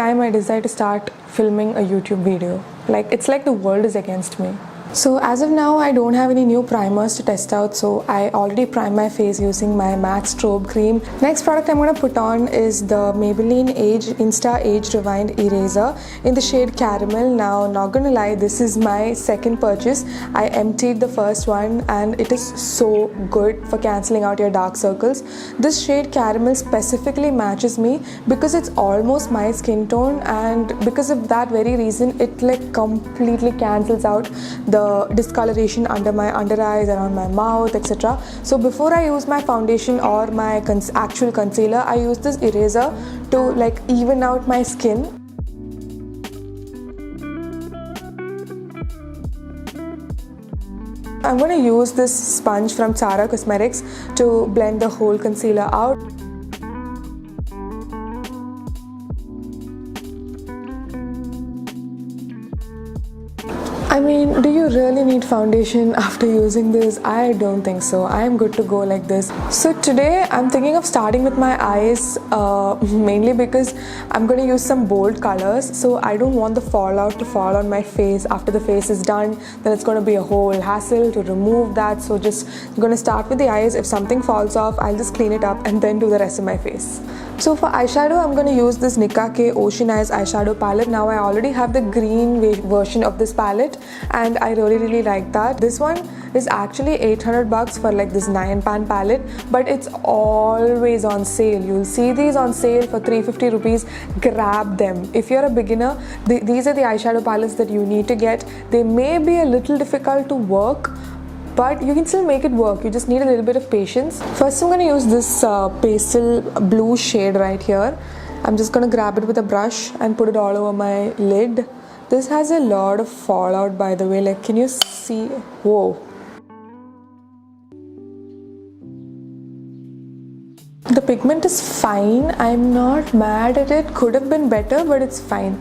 time I decide to start filming a YouTube video. Like, it's like the world is against me. So as of now, I don't have any new primers to test out, so I already primed my face using my MAC strobe cream. Next product I'm going to put on is the Maybelline Insta Age Rewind Eraser in the shade Caramel. Now, not gonna lie, this is my second purchase. I emptied the first one and it is so good for cancelling out your dark circles. This shade Caramel specifically matches me because it's almost my skin tone, and because of that very reason, it like completely cancels out the discoloration under my under eyes, around my mouth, etc. So before I use my foundation or my actual concealer, I use this eraser to like even out my skin. I'm going to use this sponge from Zara Cosmetics to blend the whole concealer out. I mean, do you really need foundation after using this? I don't think so. I am good to go like this. So today I'm thinking of starting with my eyes, mainly because I'm going to use some bold colors. So I don't want the fallout to fall on my face after the face is done. Then it's going to be a whole hassle to remove that. So I'm going to start with the eyes. If something falls off, I'll just clean it up and then do the rest of my face. So for eyeshadow, I'm going to use this Nicka K Ocean Eyes eyeshadow palette. Now I already have the green version of this palette and I really like that. This one is actually 800 bucks for like this 9-pan palette, but it's always on sale. You'll see these on sale for 350 rupees. Grab them. If you're a beginner, these are the eyeshadow palettes that you need to get. They may be a little difficult to work, but you can still make it work. You just need a little bit of patience. First, I'm going to use this pastel blue shade right here. I'm just going to grab it with a brush and put it all over my lid. This has a lot of fallout, by the way. Like, can you see? Whoa. The pigment is fine. I'm not mad at it. Could have been better, but it's fine.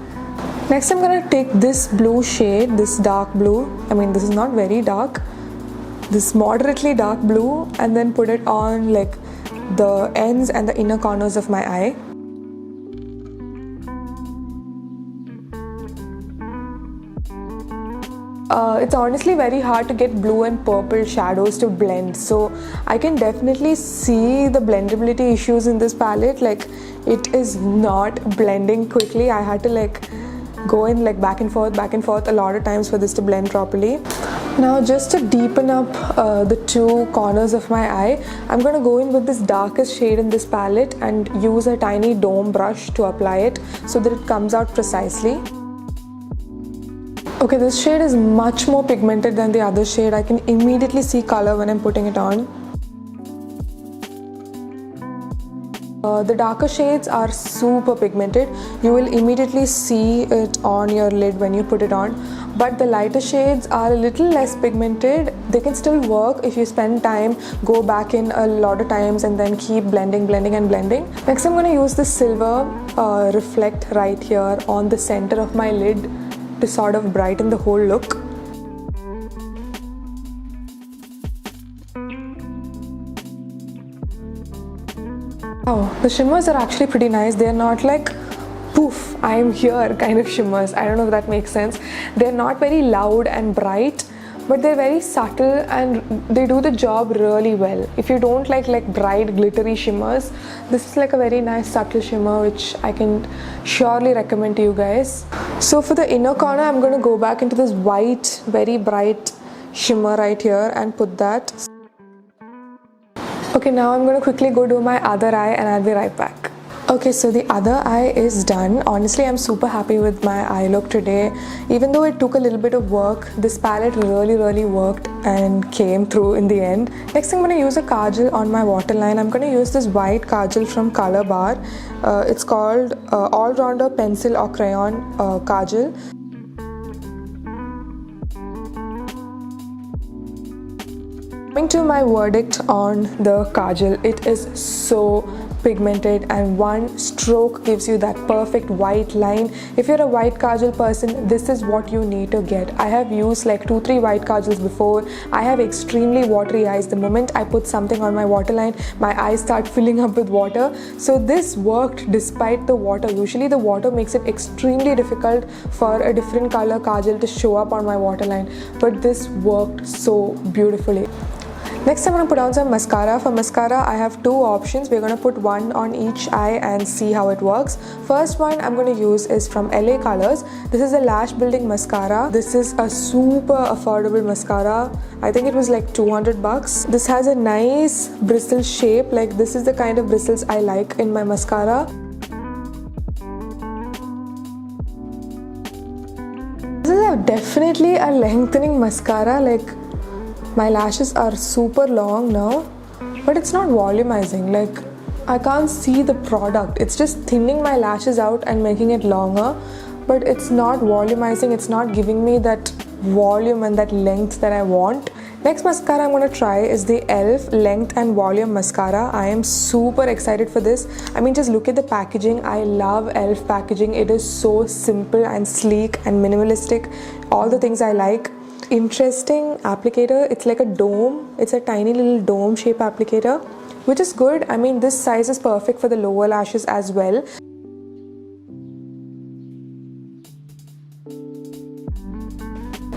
Next, I'm going to take this blue shade, this dark blue. I mean, this is not very dark. This moderately dark blue, and then put it on like the ends and the inner corners of my eye. It's honestly very hard to get blue and purple shadows to blend, so I can definitely see the blendability issues in this palette. Like, it is not blending quickly. I had to like go in like back and forth a lot of times for this to blend properly. Now, just to deepen up the two corners of my eye, I'm going to go in with this darkest shade in this palette and use a tiny dome brush to apply it so that it comes out precisely. Okay, this shade is much more pigmented than the other shade. I can immediately see color when I'm putting it on. The darker shades are super pigmented. You will immediately see it on your lid when you put it on. But the lighter shades are a little less pigmented. They can still work if you spend time, go back in a lot of times and then keep blending. Next, I'm going to use this silver reflect right here on the center of my lid to sort of brighten the whole look. Wow, the shimmers are actually pretty nice. They're not like poof, I'm here kind of shimmers. I don't know if that makes sense. They're not very loud and bright, but they're very subtle and they do the job really well. If you don't like bright glittery shimmers, this is like a very nice subtle shimmer which I can surely recommend to you guys. So for the inner corner, I'm going to go back into this white, very bright shimmer right here and put that. Okay, now I'm going to quickly go do my other eye and I'll be right back. Okay, so the other eye is done. Honestly, I'm super happy with my eye look today. Even though it took a little bit of work, this palette really worked and came through in the end. Next, I'm going to use a kajal on my waterline. I'm going to use this white kajal from Color Bar. It's called All-Rounder Pencil or Crayon Kajal. Coming to my verdict on the kajal, it is so pigmented and one stroke gives you that perfect white line. If you're a white kajal person, this is what you need to get. I have used like 2-3 white kajals before. I have extremely watery eyes. The moment I put something on my waterline, my eyes start filling up with water. So this worked despite the water. Usually the water makes it extremely difficult for a different color kajal to show up on my waterline, but this worked so beautifully. Next, I'm going to put on some mascara. For mascara, I have 2 options. We're going to put one on each eye and see how it works. First one I'm going to use is from LA Colors. This is a lash building mascara. This is a super affordable mascara. I think it was like 200 bucks. This has a nice bristle shape. Like, this is the kind of bristles I like in my mascara. This is definitely a lengthening mascara. Like, my lashes are super long now, but it's not volumizing. Like, I can't see the product. It's just thinning my lashes out and making it longer, but it's not volumizing. It's not giving me that volume and that length that I want. Next mascara I'm going to try is the e.l.f. Length and Volume Mascara. I am super excited for this. I mean, just look at the packaging. I love e.l.f. packaging. It is so simple and sleek and minimalistic. All the things I like. Interesting applicator. It's like a dome. It's a tiny little dome shape applicator, which is good. I mean, this size is perfect for the lower lashes as well.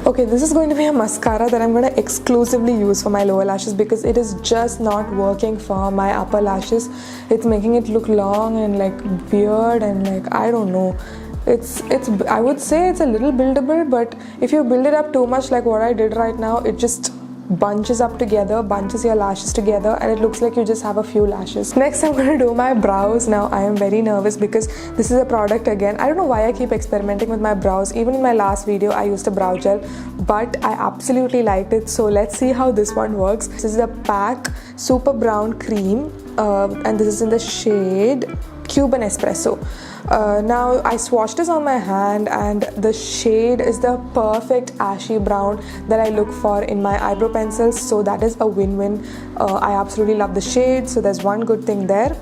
Okay, this is going to be a mascara that I'm going to exclusively use for my lower lashes because it is just not working for my upper lashes. It's making it look long and like weird and like, I don't know. It's I would say it's a little buildable, but if you build it up too much like what I did right now, it just bunches up together, bunches your lashes together, and it looks like you just have a few lashes. Next, I'm going to do my brows. Now, I am very nervous because this is a product again. I don't know why I keep experimenting with my brows. Even in my last video, I used a brow gel, but I absolutely liked it. So let's see how this one works. This is the PAC Super Brown Cream, and this is in the shade Cuban Espresso. Now I swatched this on my hand and the shade is the perfect ashy brown that I look for in my eyebrow pencils, so that is a win-win. I absolutely love the shade, so there's one good thing there.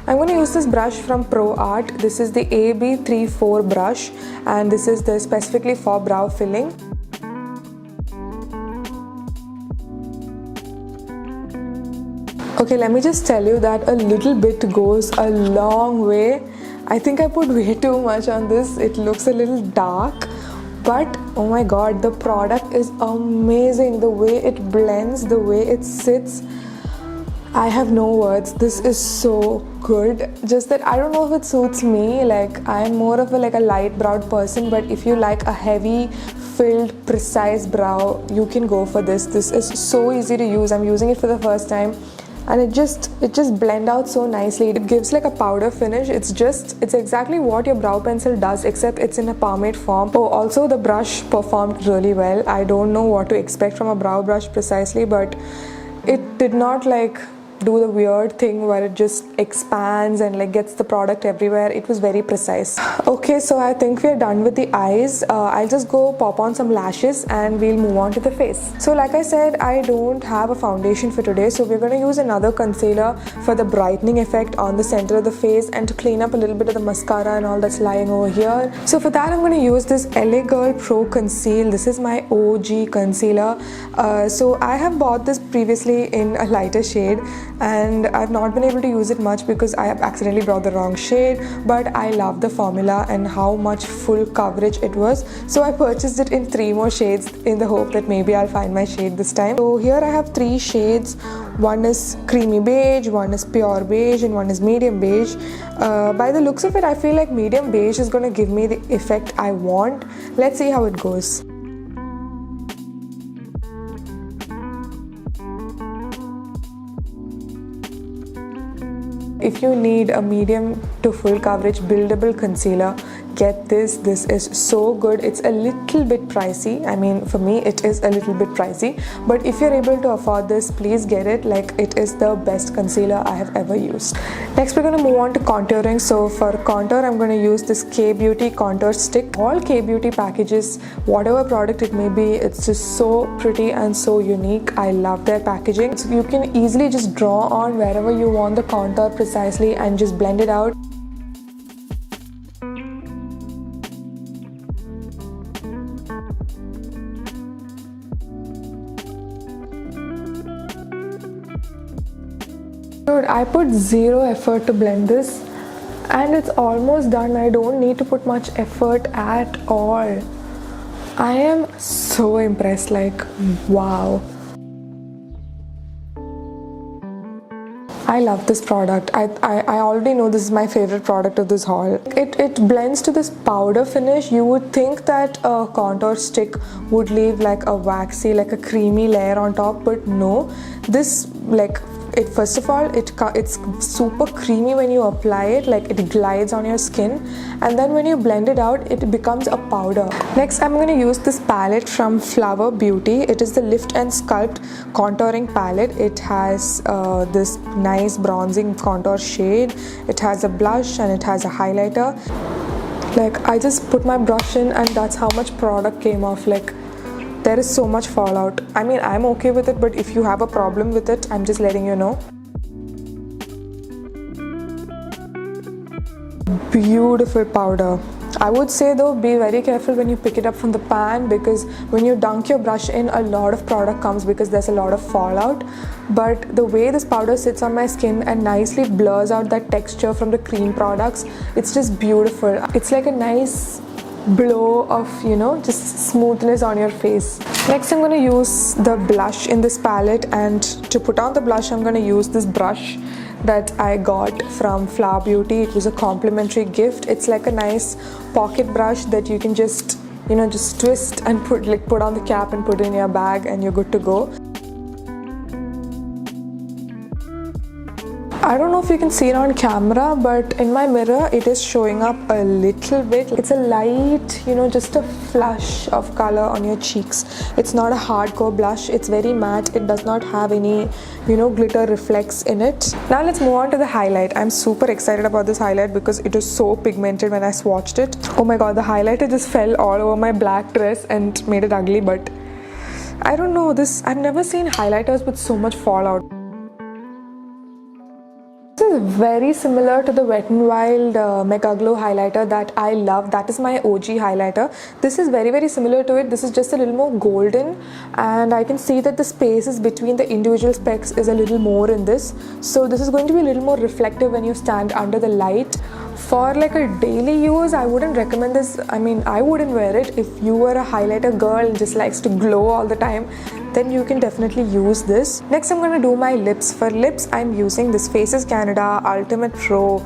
I'm going to use this brush from Pro Art. This is the AB34 brush and this is the specifically for brow filling. Okay, let me just tell you that a little bit goes a long way. I think I put way too much on this. It looks a little dark, but oh my god, the product is amazing. The way it blends, the way it sits, I have no words. This is so good. Just that I don't know if it suits me. Like, I'm more of a light browed person, but if you like a heavy filled precise brow, you can go for this. This is so easy to use. I'm using it for the first time. And it just blends out so nicely. It gives like a powder finish. It's exactly what your brow pencil does, except it's in a pomade form. Oh, also the brush performed really well. I don't know what to expect from a brow brush precisely, but it did not like do the weird thing where it just expands and like gets the product everywhere. It was very precise. Okay, so I think we're done with the eyes. I'll just go pop on some lashes and we'll move on to the face. So like I said, I don't have a foundation for today, so we're going to use another concealer for the brightening effect on the center of the face and to clean up a little bit of the mascara and all that's lying over here. So for that, I'm going to use this LA Girl Pro Conceal. This is my OG concealer. So I have bought this previously in a lighter shade and I've not been able to use it much because I have accidentally brought the wrong shade, but I love the formula and how much full coverage it was, so I purchased it in 3 more shades in the hope that maybe I'll find my shade this time. So here I have 3 shades. One is creamy beige, one is pure beige, and one is medium beige. By the looks of it, I feel like medium beige is going to give me the effect I want. Let's see how it goes. If you need a medium to full coverage buildable concealer, get this. This is so good. It's a little bit pricey. I mean, for me it is a little bit pricey, but if you're able to afford this, please get it. Like, it is the best concealer I have ever used. Next we're going to move on to contouring. So for contour, I'm going to use this K-Beauty contour stick. All K-Beauty packages, whatever product it may be, it's just so pretty and so unique. I love their packaging. So you can easily just draw on wherever you want the contour precisely and just blend it out. Dude, I put zero effort to blend this and it's almost done. I don't need to put much effort at all. I am so impressed, like, wow. I love this product. I already know this is my favorite product of this haul. It blends to this powder finish. You would think that a contour stick would leave like a waxy, like a creamy layer on top, but no. This, like, it, first of all, it's super creamy when you apply it, like it glides on your skin, and then when you blend it out, it becomes a powder. Next, I'm going to use this palette from Flower Beauty. It is the Lift and Sculpt contouring palette. It has this nice bronzing contour shade. It has a blush and it has a highlighter. Like, I just put my brush in and that's how much product came off. Like, there is so much fallout. I mean, I'm okay with it, but if you have a problem with it, I'm just letting you know. Beautiful powder. I would say though, be very careful when you pick it up from the pan, because when you dunk your brush in, a lot of product comes because there's a lot of fallout. But the way this powder sits on my skin and nicely blurs out that texture from the cream products, it's just beautiful. It's like a nice blow of, you know, just smoothness on your face. Next, I'm going to use the blush in this palette, and to put on the blush, I'm going to use this brush that I got from Flower Beauty. It was a complimentary gift. It's like a nice pocket brush that you can just, you know, just twist and put on the cap and put it in your bag and you're good to go. I don't know if you can see it on camera, but in my mirror it is showing up a little bit. It's a light, you know, just a flush of color on your cheeks. It's not a hardcore blush. It's very matte. It does not have any, you know, glitter reflex in it. Now let's move on to the highlight. I'm super excited about this highlight because it was so pigmented when I swatched it. Oh my god, the highlighter just fell all over my black dress and made it ugly, but I don't know, this, I've never seen highlighters with so much fallout. This is very similar to the Wet n Wild Mega Glow highlighter that I love. That is my OG highlighter. This is very similar to it. This is just a little more golden, and I can see that the spaces between the individual specks is a little more in this. So this is going to be a little more reflective when you stand under the light. For like a daily use, I wouldn't recommend this. I mean, I wouldn't wear it. If you were a highlighter girl and just likes to glow all the time, then you can definitely use this. Next, I'm going to do my lips. For lips, I'm using this Faces Canada Ultimate Pro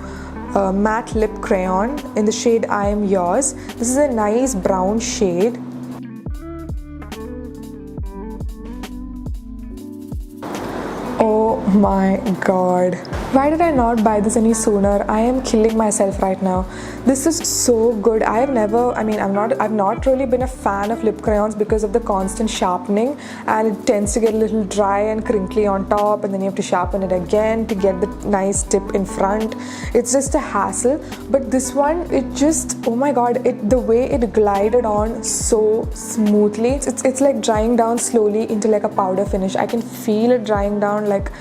matte lip crayon in the shade I Am Yours. This is a nice brown shade. Oh my god. Why did I not buy this any sooner? I am killing myself right now. This is so good. I've not really been a fan of lip crayons because of the constant sharpening, and it tends to get a little dry and crinkly on top, and then you have to sharpen it again to get the nice tip in front. It's just a hassle. But this one, it just, oh my god, the way it glided on so smoothly. It's like drying down slowly into like a powder finish. I can feel it drying down, like,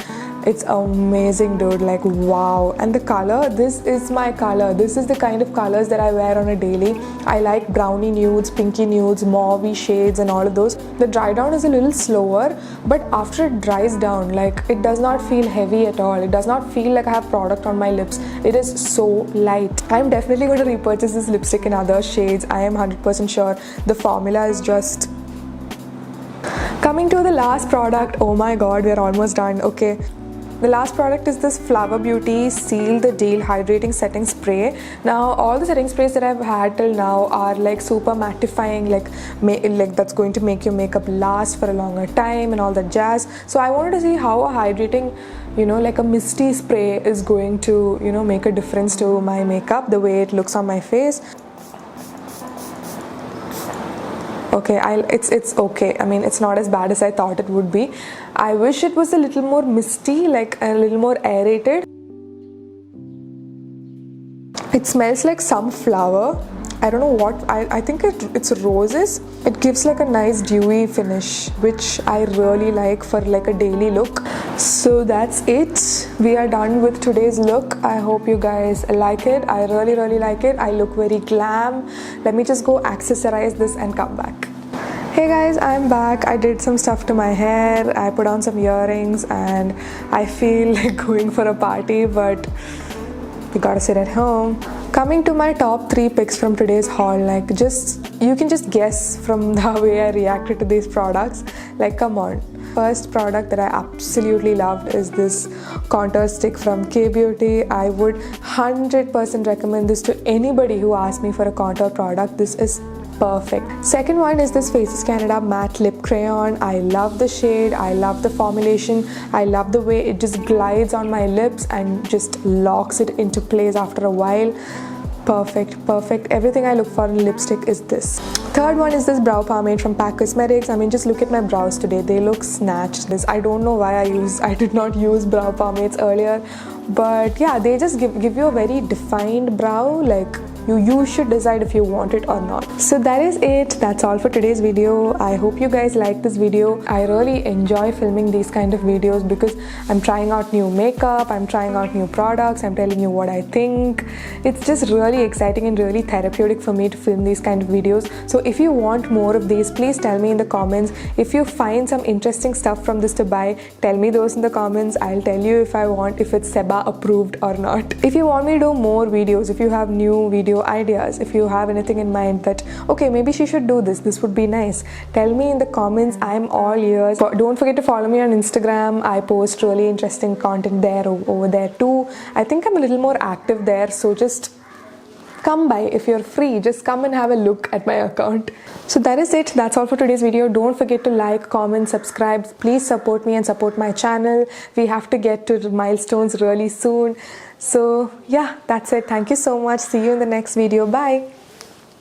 it's amazing, dude. Like, wow. And the color, this is my color. This is the kind of colors that I wear on a daily. I like brownie nudes, pinky nudes, mauvey shades and all of those. The dry down is a little slower, but after it dries down, like, it does not feel heavy at all. It does not feel like I have product on my lips. It is so light. I'm definitely going to repurchase this lipstick in other shades. I am 100% sure. The formula is just... Coming to the last product. Oh my god, we're almost done. Okay. The last product is this Flower Beauty Seal the Deal Hydrating Setting Spray. Now, all the setting sprays that I've had till now are like super mattifying, like that's going to make your makeup last for a longer time and all that jazz. So I wanted to see how a hydrating, you know, like a misty spray is going to, you know, make a difference to my makeup, the way it looks on my face. Okay, it's okay. I mean, it's not as bad as I thought it would be. I wish it was a little more misty, like a little more aerated. It smells like some flower. I don't know what, I think it's roses. It gives like a nice dewy finish, which I really like for like a daily look. So that's it. We are done with today's look. I hope you guys like it. I really like it. I look very glam. Let me just go accessorize this and come back. Hey guys, I'm back. I did some stuff to my hair. I put on some earrings and I feel like going for a party, but we gotta sit at home. Coming to my top 3 picks from today's haul, like you can just guess from the way I reacted to these products. Like, come on. First product that I absolutely loved is this contour stick from K-Beauty. I would 100% recommend this to anybody who asks me for a contour product. This is perfect. Second one is this Faces Canada matte lip crayon. I love the shade, I love the formulation, I love the way it just glides on my lips and just locks it into place after a while. Perfect. Everything I look for in lipstick is this. Third one is this brow pomade from PAC Cosmetics. I mean, just look at my brows today. They look snatched. I don't know why I did not use brow pomades earlier, but yeah, they just give you a very defined brow. Like, you should decide if you want it or not. So that is it. That's all for today's video. I hope you guys like this video. I really enjoy filming these kind of videos because I'm trying out new makeup, I'm trying out new products, I'm telling you what I think. It's just really exciting and really therapeutic for me to film these kind of videos. So if you want more of these, please tell me in the comments. If you find some interesting stuff from this to buy, tell me those in the comments. I'll tell you if it's Seba approved or not. If you want me to do more videos, if you have new video ideas, if you have anything in mind that, okay, maybe she should do this would be nice, tell me in the comments. I'm all ears. Don't forget to follow me on Instagram. I post really interesting content there, over there too. I think I'm a little more active there, so just come by. If you're free, just come and have a look at my account. So that is it. That's all for today's video. Don't forget to like, comment, subscribe. Please support me and support my channel. We have to get to the milestones really soon. So yeah, that's it. Thank you so much. See you in the next video. Bye.